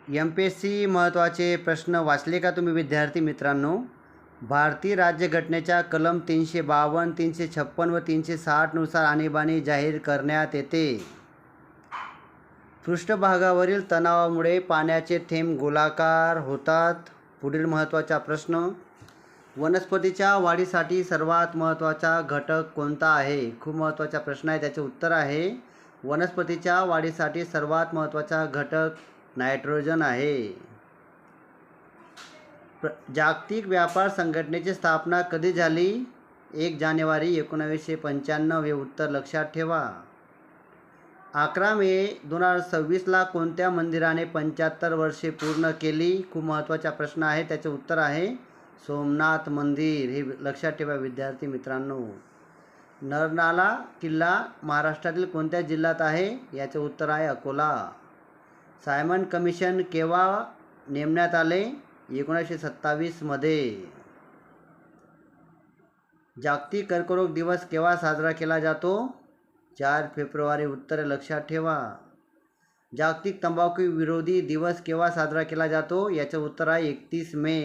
MPSC महत्त्वाचे प्रश्न वाचले का तुम्ही विद्यार्थी मित्रांनो? भारतीय राज्यघटनेच्या कलम 352, 356 व 360 नुसार आणीबाणी जाहीर करण्यात येते. पृष्ठभागावरील तणावामुळे पाण्याचे थेंब गोलाकार होतात. पुढील महत्त्वाचा प्रश्न, वनस्पतीच्या वाढीसाठी सर्वात महत्त्वाचा घटक कोणता आहे? खूप महत्त्वाचा प्रश्न आहे. त्याचे उत्तर आहे वनस्पतीच्या वाढीसाठी सर्वात महत्त्वाचा घटक नायट्रोजन आहे. जागतिक व्यापार संघटनेची स्थापना कधी झाली? 1 जानेवारी 1995. हे उत्तर लक्षात ठेवा. 11 मे 2026ला कोणत्या मंदिराने 75 वर्षे पूर्ण केली? खूप महत्त्वाचा प्रश्न आहे. त्याचे उत्तर आहे सोमनाथ मंदिर. हे लक्षात ठेवा विद्यार्थी मित्रांनो. नरनाला किल्ला महाराष्ट्रातील कोणत्या जिल्ह्यात आहे? याचे उत्तर आहे अकोला. सायमन कमिशन केव्हा नेमण्यात आले? 1927 मध्ये. जागतिक कर्करोग दिवस केव्हा साजरा केला जातो? 4 फेब्रुवारी. उत्तर लक्षात ठेवा. जागतिक तंबाखू विरोधी दिवस केव्हा साजरा केला जातो? याचे उत्तर आहे 31 मे.